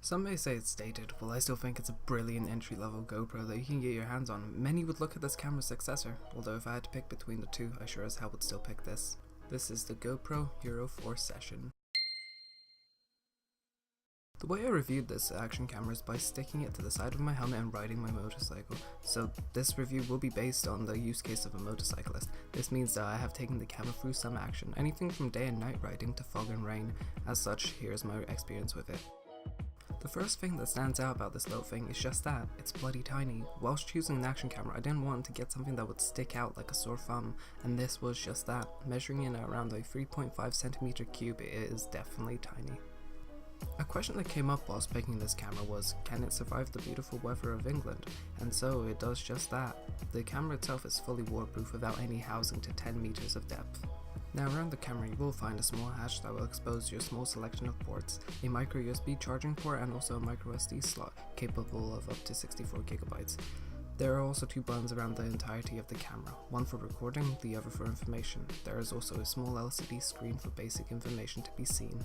Some may say it's dated, while I still think it's a brilliant entry-level GoPro that you can get your hands on. Many would look at this camera's successor, although if I had to pick between the two, I sure as hell would still pick this. This is the GoPro Hero4 Session. The way I reviewed this action camera is by sticking it to the side of my helmet and riding my motorcycle, so this review will be based on the use case of a motorcyclist. This means that I have taken the camera through some action, anything from day and night riding to fog and rain. As such, here's my experience with it. The first thing that stands out about this little thing is just that, it's bloody tiny. Whilst choosing an action camera, I didn't want to get something that would stick out like a sore thumb, and this was just that. Measuring in at around a 3.5cm cube, it is definitely tiny. A question that came up whilst picking this camera was, can it survive the beautiful weather of England? And so it does just that. The camera itself is fully waterproof without any housing to 10 meters of depth. Now around the camera you will find a small hatch that will expose your small selection of ports, a micro USB charging port and also a micro SD slot capable of up to 64GB. There are also two buttons around the entirety of the camera, one for recording, the other for information. There is also a small LCD screen for basic information to be seen.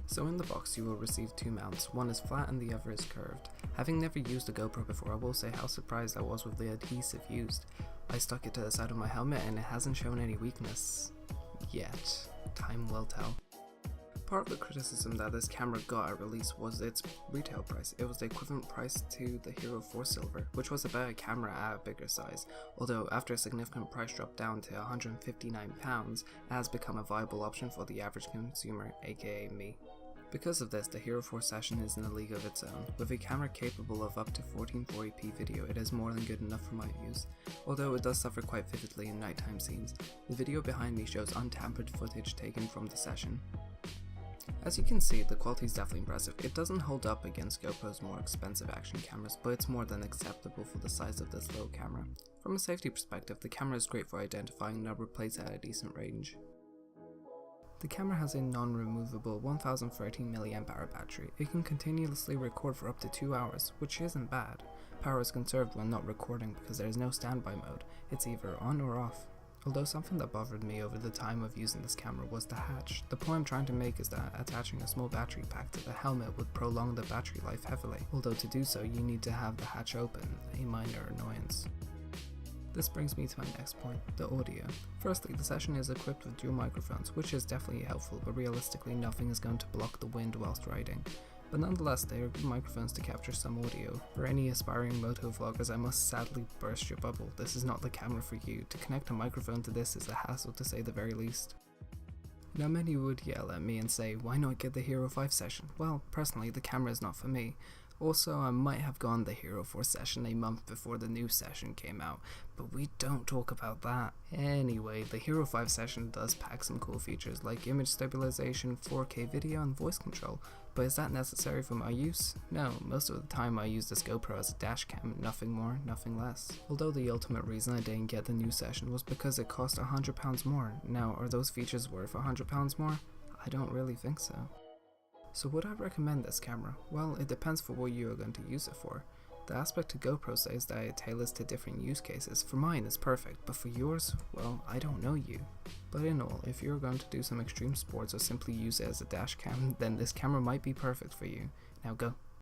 So in the box you will receive two mounts, one is flat and the other is curved. Having never used a GoPro before, I will say how surprised I was with the adhesive used. I stuck it to the side of my helmet and it hasn't shown any weakness. Yet. Time will tell. Part of the criticism that this camera got at release was its retail price. It was the equivalent price to the Hero4 Silver, which was a better camera at a bigger size, although after a significant price drop down to £159, it has become a viable option for the average consumer, aka me. Because of this, the Hero4 Session is in a league of its own. With a camera capable of up to 1440p video, it is more than good enough for my views, although it does suffer quite vividly in nighttime scenes. The video behind me shows untampered footage taken from the session. As you can see, the quality is definitely impressive. It doesn't hold up against GoPro's more expensive action cameras, but it's more than acceptable for the size of this little camera. From a safety perspective, the camera is great for identifying number plates at a decent range. The camera has a non-removable 1013mAh battery. It can continuously record for up to 2 hours, which isn't bad. Power is conserved when not recording because there is no standby mode, it's either on or off. Although something that bothered me over the time of using this camera was the hatch. The point I'm trying to make is that attaching a small battery pack to the helmet would prolong the battery life heavily, although to do so you need to have the hatch open, a minor annoyance. This brings me to my next point, the audio. Firstly, the Session is equipped with dual microphones, which is definitely helpful, but realistically nothing is going to block the wind whilst riding. But nonetheless, they are good microphones to capture some audio. For any aspiring moto vloggers, I must sadly burst your bubble. This is not the camera for you. To connect a microphone to this is a hassle to say the very least. Now many would yell at me and say, why not get the Hero5 Session? Well, personally, the camera is not for me. Also, I might have gone the Hero4 Session a month before the new Session came out, but we don't talk about that. Anyway, the Hero5 Session does pack some cool features like image stabilization, 4K video and voice control, but is that necessary for my use? No, most of the time I use this GoPro as a dash cam, nothing more, nothing less. Although the ultimate reason I didn't get the new Session was because it cost £100 more. Now, are those features worth £100 more? I don't really think so. So would I recommend this camera? Well, it depends for what you are going to use it for. The aspect to GoPro says that it tailors to different use cases. For mine it's perfect, but for yours, well, I don't know you. But in all, if you're going to do some extreme sports or simply use it as a dash cam, then this camera might be perfect for you. Now go.